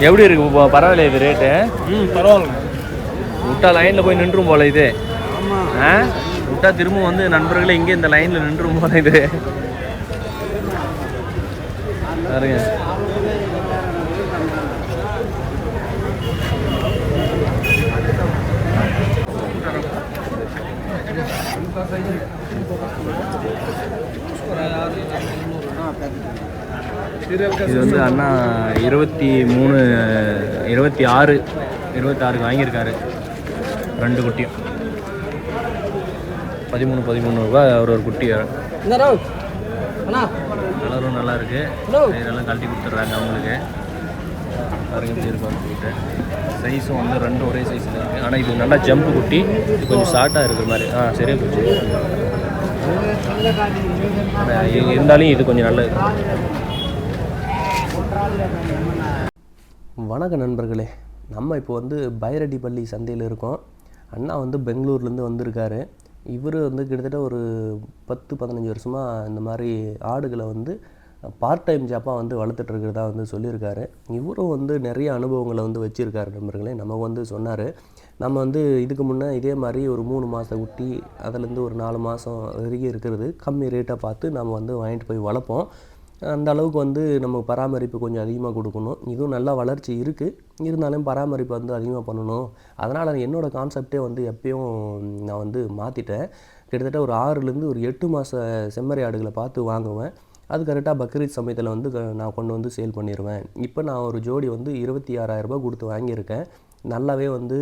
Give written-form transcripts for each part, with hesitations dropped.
எப்படி இருக்கு இப்போ? பரவாயில்ல இது ரேட்டு? பரவாயில்ல. விட்டா லைனில் போய் நின்றும் போல இது. ஆமாம். விட்டா திரும்ப வந்து நண்பர்களே இங்கே இந்த லைனில் நின்றும் போல இது பாருங்க. இது வந்து அண்ணா 26 வாங்கியிருக்காரு. 2 குட்டியும் 13 ரூபா ஒரு குட்டி. கலரும் நல்லா இருக்கு. இதெல்லாம் கழட்டி கொடுத்துட்றாங்க அவங்களுக்கு. பாருங்க எப்படி இருக்கும் கிட்ட. சைஸும் வந்து 2 ஒரே சைஸில் இருக்குது. ஆனால் இது நல்லா ஜம்பு குட்டி. இது கொஞ்சம் ஷார்ட்டாக இருக்கிற மாதிரி. சரியாக போச்சு. இருந்தாலும் இது கொஞ்சம் நல்லது. வணக்கம் நண்பர்களே, நம்ம இப்போ வந்து பைரடிப்பள்ளி சந்தையில் இருக்கோம். அண்ணா வந்து பெங்களூர்லேருந்து வந்திருக்காரு. இவர் வந்து கிட்டத்தட்ட ஒரு 10-15 வருஷமாக இந்த மாதிரி ஆடுகளை வந்து பார்ட் டைம் ஜாப்பாக வந்து வளர்த்துட்ருக்கிறதா வந்து சொல்லியிருக்காரு. இவரும் வந்து நிறைய அனுபவங்களை வந்து வச்சுருக்காரு நண்பர்களே. நம்ம வந்து சொன்னார், நம்ம வந்து இதுக்கு முன்னே இதே மாதிரி ஒரு 3 மாத குட்டி அதுலேருந்து ஒரு 4 மாதம் வரைக்கும் இருக்கிறது கம்மி ரேட்டாக பார்த்து நம்ம வந்து வாங்கிட்டு போய் வளர்ப்போம். அந்த அளவுக்கு வந்து நம்ம பராமரிப்பு கொஞ்சம் அதிகமாக கொடுக்கணும். இதுவும் நல்லா வளர்ச்சி இருக்குது, இருந்தாலும் பராமரிப்பு வந்து அதிகமாக பண்ணணும். அதனால் என்னோடய கான்செப்டே வந்து எப்பயும் நான் வந்து மாற்றிட்டேன். கிட்டத்தட்ட ஒரு 6லேருந்து ஒரு 8 மாத செம்மறி ஆடுகளை பார்த்து வாங்குவேன். அது கரெக்டாக பக்ரீத் சமயத்தில் வந்து நான் கொண்டு வந்து சேல் பண்ணிடுவேன். இப்போ நான் ஒரு ஜோடி வந்து 26,000 ரூபா கொடுத்து வாங்கியிருக்கேன். நல்லாவே வந்து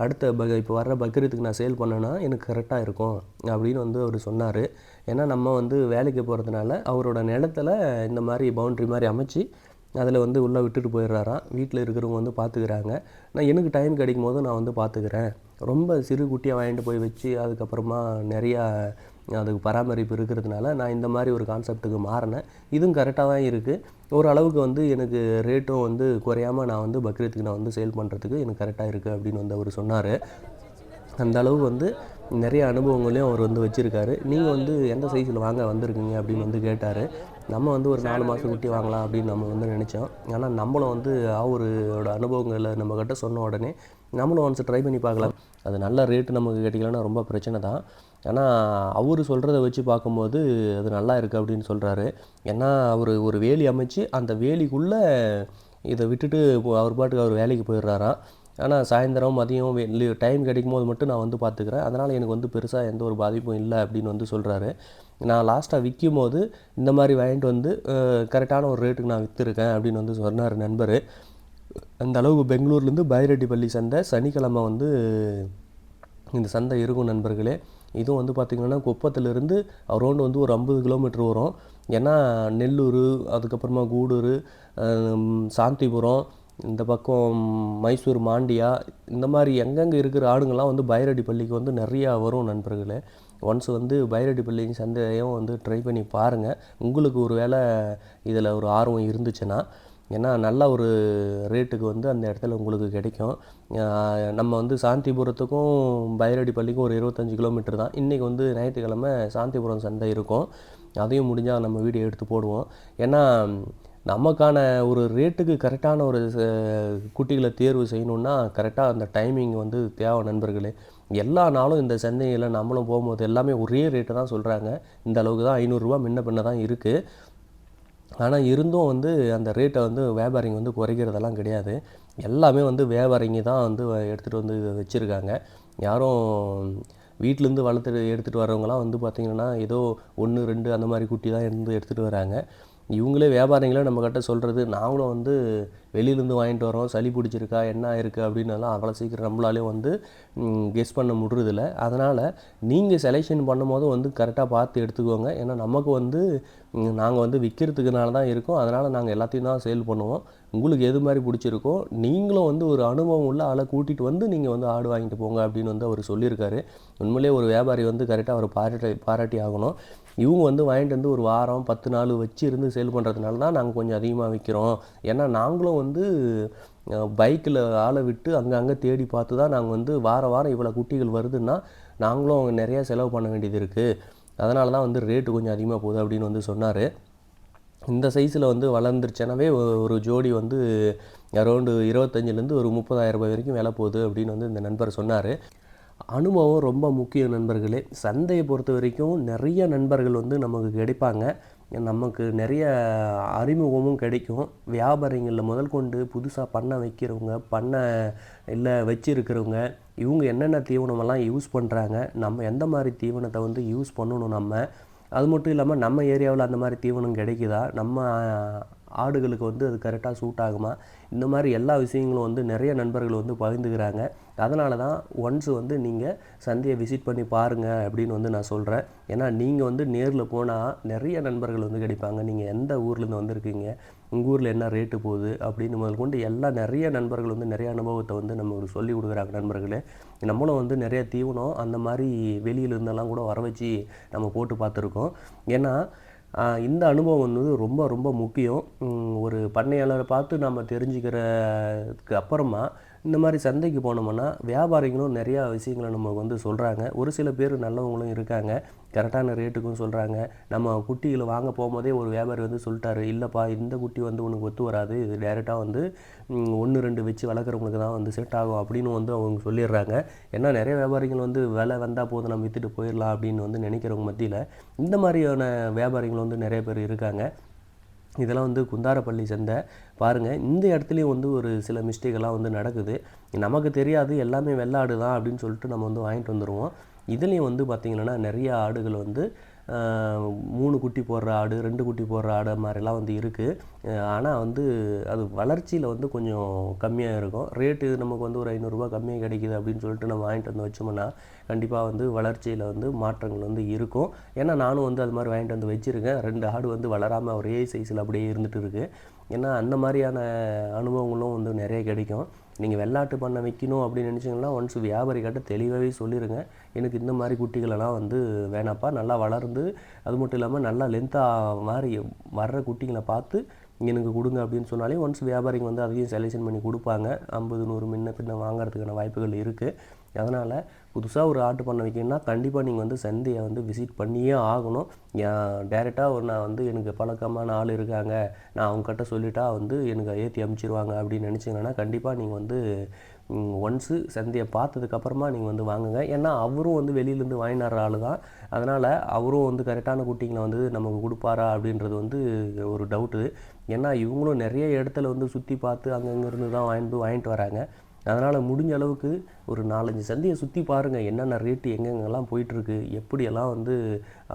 அடுத்த இப்போ வர்ற பக்ரீத்துக்கு நான் சேல் பண்ணேன்னா எனக்கு கரெக்டாக இருக்கும் அப்படின்னு வந்து அவர் சொன்னார். ஏன்னா நம்ம வந்து வேலைக்கு போகிறதுனால அவரோட நிலத்தில் இந்த மாதிரி பவுண்ட்ரி மாதிரி அமைச்சு அதில் வந்து உள்ளே விட்டுட்டு போயிடுறாராம். வீட்டில் இருக்கிறவங்க வந்து பார்த்துக்கிறாங்க. நான் எனக்கு டைம் கிடைக்கும் போது நான் வந்து பார்த்துக்கிறேன். ரொம்ப சிறு குட்டியாக வாங்கிட்டு போய் வச்சு அதுக்கப்புறமா நிறையா அதுக்கு பராமரிப்பு இருக்கிறதுனால நான் இந்த மாதிரி ஒரு கான்செப்ட்டுக்கு மாறினேன். இதுவும் கரெக்டாக தான் இருக்குது. ஓரளவுக்கு வந்து எனக்கு ரேட்டும் வந்து குறையாமல் நான் வந்து பக்ரீத்துக்கு நான் வந்து சேல் பண்ணுறதுக்கு எனக்கு கரெக்டாக இருக்குது அப்படின்னு வந்து அவர் சொன்னார். அந்த அளவுக்கு வந்து நிறைய அனுபவங்களையும் அவர் வந்து வச்சுருக்காரு. நீங்கள் வந்து எந்த சைஸில் வாங்க வந்திருக்கீங்க அப்படின்னு வந்து கேட்டார். நம்ம வந்து ஒரு 4 மாதம் குட்டி வாங்கலாம் அப்படின்னு நம்ம வந்து நினச்சோம். ஆனால் நம்மளும் வந்து அவரோட அனுபவங்களை நம்மக்கிட்ட சொன்ன உடனே நம்மளும் ஒன்ஸ் ட்ரை பண்ணி பார்க்கலாம். அது நல்ல ரேட்டு நமக்கு கிடைக்கலன்னா ரொம்ப பிரச்சனை தான். ஆனால் அவர் சொல்கிறத வச்சு பார்க்கும்போது அது நல்லா இருக்குது அப்படின்னு சொல்கிறாரு. ஏன்னா அவர் ஒரு வேலி அமைச்சு அந்த வேலிக்குள்ளே இதை விட்டுட்டு அவர் பாட்டுக்கு அவர் வேலைக்கு போயிடுறாராம். ஆனால் சாயந்தரம் மதியம் டைம் கிடைக்கும் போது மட்டும் நான் வந்து பார்த்துக்கிறேன். அதனால் எனக்கு வந்து பெருசாக எந்த ஒரு பாதிப்பும் இல்லை அப்படின்னு வந்து சொல்கிறாரு. நான் லாஸ்ட்டாக விற்கும் போது இந்த மாதிரி வாங்கிட்டு வந்து கரெக்டான ஒரு ரேட்டுக்கு நான் விற்றுருக்கேன் அப்படின்னு வந்து சொன்னார் நண்பர். அந்த அளவுக்கு பெங்களூர்லேருந்து பைரடிப்பள்ளி சந்தை சனிக்கிழமை வந்து இந்த சந்தை இருக்கும் நண்பர்களே. இதுவும் வந்து பார்த்திங்கன்னா குப்பத்திலிருந்து அரௌண்டு வந்து ஒரு 50 கிலோமீட்டர் வரும். ஏன்னா நெல்லூர், அதுக்கப்புறமா கூடூர், சாந்திபுரம், இந்த பக்கம் மைசூர், மாண்டியா, இந்த மாதிரி எங்கெங்கே இருக்கிற ஆடுங்கள்லாம் வந்து பைரடிப்பள்ளிக்கு வந்து நிறையா வரும் நண்பர்களே. ஒன்ஸ் வந்து பைரடிப்பள்ளி சந்தையும் வந்து ட்ரை பண்ணி பாருங்கள். உங்களுக்கு ஒரு வேளை இதில் ஒரு ஆர்வம் இருந்துச்சுன்னா. ஏன்னா நல்ல ஒரு ரேட்டுக்கு வந்து அந்த இடத்துல உங்களுக்கு கிடைக்கும். நம்ம வந்து சாந்திபுரத்துக்கும் பைரடிப்பள்ளிக்கும் ஒரு 25 கிலோமீட்டர் தான். இன்றைக்கி வந்து ஞாயிற்றுக்கிழமை சாந்திபுரம் சந்தை இருக்கும். அதையும் முடிஞ்சால் நம்ம வீடியோ எடுத்து போடுவோம். ஏன்னா நமக்கான ஒரு ரேட்டுக்கு கரெக்டான ஒரு குட்டிகளை தேர்வு செய்யணுன்னா கரெக்டாக அந்த டைமிங் வந்து தேவை நண்பர்களே. எல்லா நாளும் இந்த சந்தையில் நம்மளும் போகும்போது எல்லாமே ஒரே ரேட்டு தான் சொல்கிறாங்க. இந்த அளவுக்கு தான் 500 ரூபா முன்ன பின்ன தான் இருக்குது. ஆனால் இருந்தும் வந்து அந்த ரேட்டை வந்து வியாபாரிங்க வந்து குறைக்கிறதெல்லாம் கிடையாது. எல்லாமே வந்து வியாபாரிங்க தான் வந்து எடுத்துகிட்டு வந்து வச்சுருக்காங்க. யாரும் வீட்டிலேருந்து எடுத்துகிட்டு வரவங்களாம் வந்து பார்த்திங்கன்னா ஏதோ 1, 2 அந்த மாதிரி குட்டி தான் எடுத்துகிட்டு வராங்க. இவங்களே வியாபாரிங்களே நம்மக்கிட்ட சொல்கிறது, நாங்களும் வந்து வெளியிலேருந்து வாங்கிட்டு வரோம், சளி பிடிச்சிருக்கா என்ன இருக்குது அப்படின்னலாம் அவ்வளோ சீக்கிரம் நம்மளாலே வந்து கெஸ் பண்ண முடியறதில்ல. அதனால் நீங்கள் செலெக்ஷன் பண்ணும்போது வந்து கரெக்டாக பார்த்து எடுத்துக்கோங்க. ஏன்னா நமக்கு வந்து நாங்கள் வந்து விற்கிறதுக்குனால தான் இருக்கோம். அதனால் நாங்கள் எல்லாத்தையும் தான் சேல் பண்ணுவோம். உங்களுக்கு எது மாதிரி பிடிச்சிருக்கோ நீங்களும் வந்து ஒரு அனுபவம் உள்ள ஆளை கூட்டிகிட்டு வந்து நீங்கள் வந்து ஆடு வாங்கிட்டு போங்க அப்படின்னு வந்து அவர் சொல்லியிருக்காரு. உண்மையிலே ஒரு வியாபாரி வந்து கரெக்டாக அவர் பாராட்டி ஆகணும். இவங்க வந்து வாங்கிட்டு வந்து ஒரு வாரம் 10 நாள் வச்சு இருந்து சேல் பண்ணுறதுனால தான் நாங்கள் கொஞ்சம் அதிகமாக விற்கிறோம். ஏன்னா நாங்களும் வந்து பைக்கில் ஆளை விட்டு அங்கங்கே தேடி பார்த்து தான் நாங்கள் வந்து வாரம் இவ்வளோ குட்டிகள் வருதுன்னா நாங்களும் நிறையா செலவு பண்ண வேண்டியது இருக்குது. அதனால தான் வந்து ரேட்டு கொஞ்சம் அதிகமாக போகுது அப்படின்னு வந்து சொன்னார். இந்த சைஸில் வந்து வளர்ந்துருச்சுனாவே ஒரு ஜோடி வந்து அரௌண்டு 25லேருந்து ஒரு 30,000 ரூபாய் வரைக்கும் விலை போகுது அப்படின்னு வந்து இந்த நண்பர் சொன்னார். அனுபவம் ரொம்ப முக்கியம் நண்பர்களே. சந்தையை பொறுத்த வரைக்கும் நிறைய நண்பர்கள் வந்து நமக்கு கிடைப்பாங்க. நமக்கு நிறைய அறிமுகமும் கிடைக்கும். வியாபாரிகளில் முதல் கொண்டு புதுசாக பண்ணை வைக்கிறவங்க, பண்ணை இல்லை வச்சிருக்கிறவங்க, இவங்க என்னென்ன தீவனமெல்லாம் யூஸ் பண்ணுறாங்க, நம்ம எந்த மாதிரி தீவனத்தை வந்து யூஸ் பண்ணணும் நம்ம. அது மட்டும் இல்லாமல் நம்ம ஏரியாவில் அந்த மாதிரி தீவனம் கிடைக்குதா, நம்ம ஆடுகளுக்கு வந்து அது கரெக்டாக சூட் ஆகுமா, இந்த மாதிரி எல்லா விஷயங்களும் வந்து நிறைய நண்பர்கள் வந்து பகிர்ந்துக்கிறாங்க. அதனால தான் ஒன்ஸ் வந்து நீங்கள் சந்தையை விசிட் பண்ணி பாருங்கள் அப்படின்னு வந்து நான் சொல்கிறேன். ஏன்னா நீங்கள் வந்து நேரில் போனால் நிறைய நண்பர்கள் வந்து கிடைப்பாங்க. நீங்கள் எந்த ஊர்லேருந்து வந்திருக்கீங்க, உங்கள் ஊரில் என்ன ரேட்டு போகுது அப்படின்னு முதல் கொண்டு நிறைய நண்பர்கள் வந்து நிறைய அனுபவத்தை வந்து நமக்கு சொல்லி கொடுக்குறாங்க நண்பர்களே. நம்மளும் வந்து நிறைய தீவனம் அந்த மாதிரி வெளியிலிருந்தெல்லாம் கூட வர வச்சு நம்ம போட்டு பார்த்துருக்கோம். ஏன்னா இந்த அனுபவம் வந்து ரொம்ப ரொம்ப முக்கியம். ஒரு பண்ணையாளரை பார்த்து நம்ம தெரிஞ்சுக்கிறதுக்கு அப்புறமா இந்த மாதிரி சந்தைக்கு போனோம்னா வியாபாரிகளும் நிறையா விஷயங்களை நமக்கு வந்து சொல்கிறாங்க. ஒரு சில பேர் நல்லவங்களும் இருக்காங்க, கரெக்டான ரேட்டுக்கும் சொல்கிறாங்க. நம்ம குட்டிகளை வாங்க போகும்போதே ஒரு வியாபாரி வந்து சொல்லிட்டாரு, இல்லைப்பா இந்த குட்டி வந்து உனக்கு ஒத்து வராது, இது டைரெக்டாக வந்து 1 2 வச்சு வளர்க்குறவங்களுக்கு தான் வந்து செட் ஆகும் அப்படின்னு வந்து அவங்க சொல்லிடுறாங்க. ஏன்னா நிறைய வியாபாரிகள் வந்து விலை வந்தால் போதும் நம்ம விற்றுட்டு போயிடலாம் அப்படின்னு வந்து நினைக்கிறவங்க மத்தியில் இந்த மாதிரியான வியாபாரிகள் வந்து நிறைய பேர் இருக்காங்க. இதெல்லாம் வந்து குந்தாரப்பள்ளி சந்தை பாருங்கள். இந்த இடத்துலையும் வந்து ஒரு சில மிஸ்டேக்கெல்லாம் வந்து நடக்குது. நமக்கு தெரியாது, எல்லாமே வெள்ளாடு தான் அப்படின்னு சொல்லிட்டு நம்ம வந்து வாங்கிட்டு வந்துடுவோம். இதுலேயும் வந்து பார்த்திங்கன்னா நிறைய ஆடுகள் வந்து 3 குட்டி போடுற ஆடு, 2 குட்டி போடுற ஆடு மாதிரிலாம் வந்து இருக்குது. ஆனால் வந்து அது வளர்ச்சியில் வந்து கொஞ்சம் கம்மியாக இருக்கும். ரேட்டு நமக்கு வந்து ஒரு 500 ரூபா கம்மியாக கிடைக்குது அப்படின்னு சொல்லிட்டு நம்ம வாங்கிட்டு வந்து வச்சோம்னா கண்டிப்பாக வந்து வளர்ச்சியில் வந்து மாற்றங்கள் வந்து இருக்கும். ஏன்னா நானும் வந்து அது மாதிரி வாங்கிட்டு வந்து வச்சுருக்கேன். 2 ஆடு வந்து வளராமல் ஒரே சைஸில் அப்படியே இருந்துகிட்டு இருக்குது. ஏன்னா அந்த மாதிரியான அனுபவங்களும் வந்து நிறைய கிடைக்கும். நீங்கள் வெள்ளாட்டு பண்ணை வைக்கணும் அப்படின்னு நினச்சிங்கன்னா ஒன்ஸ் வியாபாரிகிட்ட தெளிவாகவே சொல்லிடுங்க, எனக்கு இந்த மாதிரி குட்டிகளெல்லாம் வந்து வேணாப்பா, நல்லா வளர்ந்து அது மட்டும் இல்லாமல் நல்லா லென்த்தாக மாதிரி வர்ற குட்டிகளை பார்த்து எனக்கு கொடுங்க அப்படின்னு சொன்னாலே ஒன்ஸ் வியாபாரிங்க வந்து அதையும் செலெக்ஷன் பண்ணி கொடுப்பாங்க. 50 100 முன்ன பின்ன வாங்குறதுக்கான வாய்ப்புகள் இருக்குது. அதனால் புதுசாக ஒரு ஆட்டு பண்ணை வைக்கணும்னா கண்டிப்பாக நீங்கள் வந்து சந்தையை வந்து விசிட் பண்ணியே ஆகணும். டைரெக்டாக நான் வந்து எனக்கு பழக்கமான ஆள் இருக்காங்க, நான் அவங்கக்கிட்ட சொல்லிட்டா வந்து எனக்கு ஏற்றி அமுச்சிடுவாங்க அப்படின்னு நினச்சிங்கன்னா கண்டிப்பாக நீங்கள் வந்து ஒன்ஸு சந்தையை பார்த்ததுக்கப்புறமா நீங்கள் வந்து வாங்குங்க. ஏன்னா அவரும் வந்து வெளியிலேருந்து வாங்கினார் ஆள் தான். அதனால் அவரும் வந்து கரெக்டான குட்டிங்களை வந்து நமக்கு கொடுப்பாரா அப்படின்றது வந்து ஒரு டவுட்டு. ஏன்னா இவங்களும் நிறைய இடத்துல வந்து சுற்றி பார்த்து அங்கங்கேருந்து தான் வாங்கிட்டு வராங்க. அதனால் முடிஞ்ச அளவுக்கு ஒரு 4-5 சந்தையை சுற்றி பாருங்கள், என்னென்ன ரேட்டு எங்கெங்கெல்லாம் போயிட்டுருக்கு, எப்படியெல்லாம் வந்து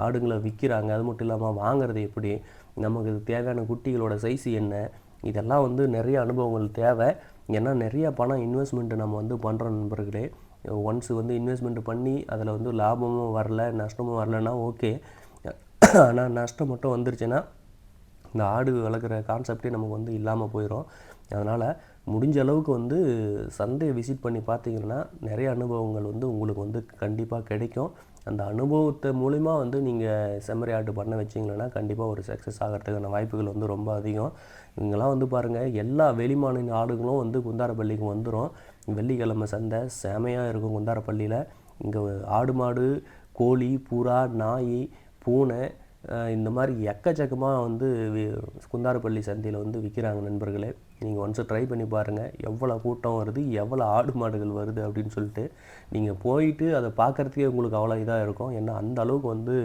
ஆடுங்களை விற்கிறாங்க, அது மட்டும் இல்லாமல் வாங்குறது எப்படி, நமக்கு தேவையான குட்டிகளோட சைஸு என்ன, இதெல்லாம் வந்து நிறைய அனுபவங்கள் தேவை. ஏன்னா நிறைய பணம் இன்வெஸ்ட்மெண்ட்டு நம்ம வந்து பண்ணுறோம் நண்பர்களே. ஒன்ஸ் வந்து இன்வெஸ்ட்மெண்ட் பண்ணி அதில் வந்து லாபமும் வரல நஷ்டமும் வரலன்னா ஓகே. ஆனால் நஷ்டம் மட்டும் வந்துருச்சுன்னா இந்த ஆடு வளர்க்குற கான்செப்டே நமக்கு வந்து இல்லாமல் போயிடும். அதனால் முடிஞ்ச அளவுக்கு வந்து சந்தையை விசிட் பண்ணி பார்த்தீங்கன்னா நிறைய அனுபவங்கள் வந்து உங்களுக்கு வந்து கண்டிப்பாக கிடைக்கும். அந்த அனுபவத்தை மூலிமா வந்து நீங்கள் செம்மறி ஆட்டு பண்ண வச்சிங்கன்னா கண்டிப்பாக ஒரு சக்ஸஸ் ஆகிறதுக்கான வாய்ப்புகள் வந்து ரொம்ப அதிகம். இங்கெல்லாம் வந்து பாருங்கள், எல்லா வெளிமாநில ஆடுகளும் வந்து குந்தாரப்பள்ளிக்கு வந்துடும். வெள்ளிக்கிழமை சந்தை செமையாக இருக்கும் குந்தாரப்பள்ளியில். இங்கே ஆடு மாடு, கோழி, புறா, நாய், பூனை, இந்த மாதிரி எக்கச்சக்கமாக வந்து குந்தாரப்பள்ளி சந்தையில் வந்து விற்கிறாங்க நண்பர்களே. நீங்கள் ஒன்ஸ் ட்ரை பண்ணி பாருங்கள், எவ்வளோ கூட்டம் வருது, எவ்வளோ ஆடு மாடுகள் வருது அப்படின்னு சொல்லிட்டு. நீங்கள் போயிட்டு அதை பார்க்குறதுக்கே உங்களுக்கு அவ்வளோ இதாக இருக்கும். ஏன்னா அந்த அளவுக்கு வந்து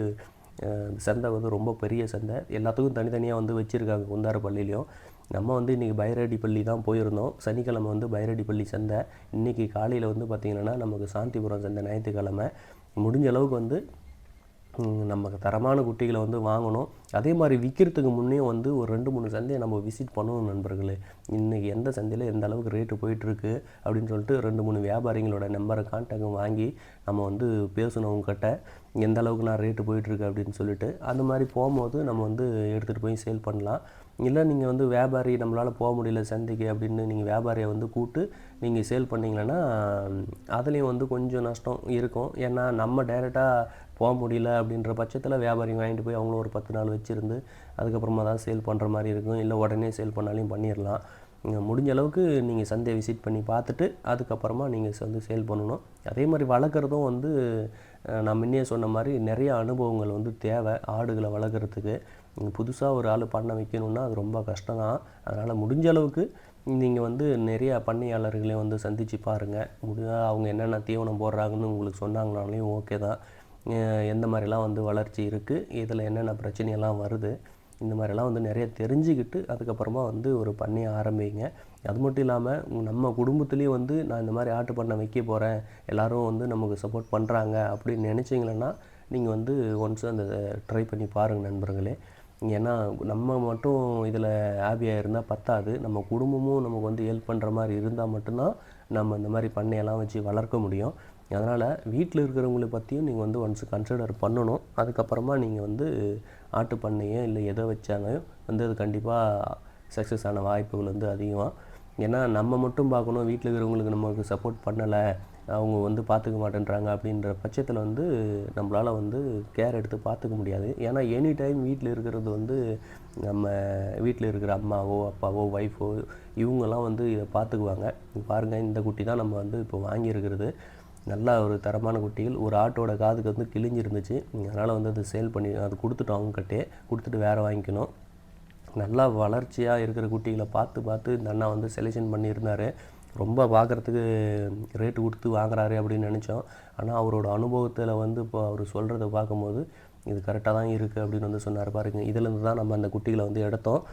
சந்தை வந்து ரொம்ப பெரிய சந்தை. எல்லாத்துக்கும் தனித்தனியாக வந்து வச்சுருக்காங்க குந்தாரப்பள்ளிலையும். நம்ம வந்து இன்றைக்கி பைரடிப்பள்ளி தான் போயிருந்தோம். சனிக்கிழமை வந்து பைரடிப்பள்ளி சந்தை. இன்றைக்கி காலையில் வந்து பார்த்திங்கன்னா நமக்கு சாந்திபுரம் சந்தை ஞாயிற்றுக்கிழமை. முடிஞ்ச அளவுக்கு வந்து நமக்கு தரமான குட்டிகளை வந்து வாங்கணும். அதே மாதிரி விற்கிறதுக்கு முன்னே வந்து ஒரு 2-3 சந்தையை நம்ம விசிட் பண்ணணும் நண்பர்களே. இன்றைக்கி எந்த சந்தையில் எந்த அளவுக்கு ரேட்டு போயிட்டுருக்கு அப்படின்னு சொல்லிட்டு 2-3 வியாபாரிகளோட நம்பரை கான்டாக்ட் வாங்கி நம்ம வந்து பேசணுவங்கிட்ட எந்த அளவுக்கு நான் ரேட்டு போயிட்டுருக்கு அப்படின்னு சொல்லிட்டு அந்த மாதிரி போகும்போது நம்ம வந்து எடுத்துகிட்டு போய் சேல் பண்ணலாம். இல்லை நீங்கள் வந்து வியாபாரி நம்மளால் போக முடியல சந்தைக்கு அப்படின்னு நீங்கள் வியாபாரியை வந்து கூப்பிட்டு நீங்கள் சேல் பண்ணிங்கன்னா அதுலேயும் வந்து கொஞ்சம் நஷ்டம் இருக்கும். ஏன்னா நம்ம டைரெக்டாக போக முடியல அப்படின்ற பட்சத்தில் வியாபாரி வாங்கிட்டு போய் அவங்களும் ஒரு 10 நாள் வச்சுருந்து அதுக்கப்புறமா தான் சேல் பண்ணுற மாதிரி இருக்கும். இல்லை உடனே சேல் பண்ணாலையும் பண்ணிடலாம். முடிஞ்ச அளவுக்கு நீங்கள் சந்தையை விசிட் பண்ணி பார்த்துட்டு அதுக்கப்புறமா நீங்கள் வந்து சேல் பண்ணணும். அதே மாதிரி வளர்க்குறதும் வந்து நான் முன்னே சொன்ன மாதிரி நிறைய அனுபவங்கள் வந்து தேவை ஆடுகளை வளர்க்குறதுக்கு. புதுசாக ஒரு ஆள் பண்ண வைக்கணுன்னா அது ரொம்ப கஷ்டம் தான். அதனால் முடிஞ்ச அளவுக்கு நீங்கள் வந்து நிறையா பண்ணையாளர்களையும் வந்து சந்தித்து பாருங்கள். அவங்க என்னென்ன தீவனம் போடுறாங்கன்னு உங்களுக்கு சொன்னாங்கனாலையும் ஓகே தான். எந்த மாதிரிலாம் வந்து வளர்ச்சி இருக்குது, இதில் என்னென்ன பிரச்சனையெல்லாம் வருது, இந்த மாதிரிலாம் வந்து நிறைய தெரிஞ்சுக்கிட்டு அதுக்கப்புறமா வந்து ஒரு பண்ணையை ஆரம்பிங்க. அது மட்டும் இல்லாமல் நம்ம குடும்பத்துலேயும் வந்து நான் இந்த மாதிரி ஆட்டு பண்ணை வைக்க போகிறேன், எல்லோரும் வந்து நமக்கு சப்போர்ட் பண்ணுறாங்க அப்படின்னு நினச்சிங்களன்னா நீங்கள் வந்து ஒன்ஸ் அந்த ட்ரை பண்ணி பாருங்கள் நண்பர்களே. ஏன்னா நம்ம மட்டும் இதில் ஹாப்பியாக இருந்தால் பத்தாது, நம்ம குடும்பமும் நமக்கு வந்து ஹெல்ப் பண்ணுற மாதிரி இருந்தால் மட்டும்தான் நம்ம இந்த மாதிரி பண்ணையெல்லாம் வச்சு வளர்க்க முடியும். அதனால் வீட்டில் இருக்கிறவங்களை பற்றியும் நீங்கள் வந்து ஒன்ஸ் கன்சிடர் பண்ணணும். அதுக்கப்புறமா நீங்கள் வந்து ஆட்டு பண்ணையோ இல்லை எதை வச்சாலும் வந்து அது கண்டிப்பாக சக்ஸஸ் ஆன வாய்ப்புகள் வந்து அதிகம். ஏன்னா நம்ம மட்டும் பார்க்கணும், வீட்டில் இருக்கிறவங்களுக்கு நமக்கு சப்போர்ட் பண்ணலை, அவங்க வந்து பார்த்துக்க மாட்டேன்றாங்க அப்படின்ற பட்சத்தில் வந்து நம்மளால் வந்து கேர் எடுத்து பார்த்துக்க முடியாது. ஏன்னா எனி டைம் வீட்டில் இருக்கிறது வந்து நம்ம வீட்டில் இருக்கிற அம்மாவோ அப்பாவோ ஒய்ஃபோ இவங்கெல்லாம் வந்து இதை பார்த்துக்குவாங்க. பாருங்கள், இந்த குட்டி தான் நம்ம வந்து இப்போ வாங்கியிருக்கிறது. நல்லா ஒரு தரமான குட்டிகள். ஒரு ஆட்டோட காதுக்கு வந்து கிழிஞ்சிருந்துச்சு, அதனால் வந்து அது சேல் பண்ணி அது கொடுத்துட்டோம், அவங்ககிட்டே கொடுத்துட்டு வேறு வாங்கிக்கணும். நல்லா வளர்ச்சியாக இருக்கிற குட்டிகளை பார்த்து இந்த அண்ணா வந்து செலெக்ஷன் பண்ணியிருந்தார். ரொம்ப பார்க்குறதுக்கு ரேட்டு கொடுத்து வாங்குறாரு அப்படின்னு நினச்சோம். ஆனால் அவரோட அனுபவத்தில் வந்து இப்போ அவர் சொல்கிறத பார்க்கும்போது இது கரெக்டாக தான் இருக்குது அப்படின்னு வந்து சொன்னார். பாருங்கள், இதிலேருந்து தான் நம்ம அந்த குட்டிகளை வந்து எடுத்தோம்.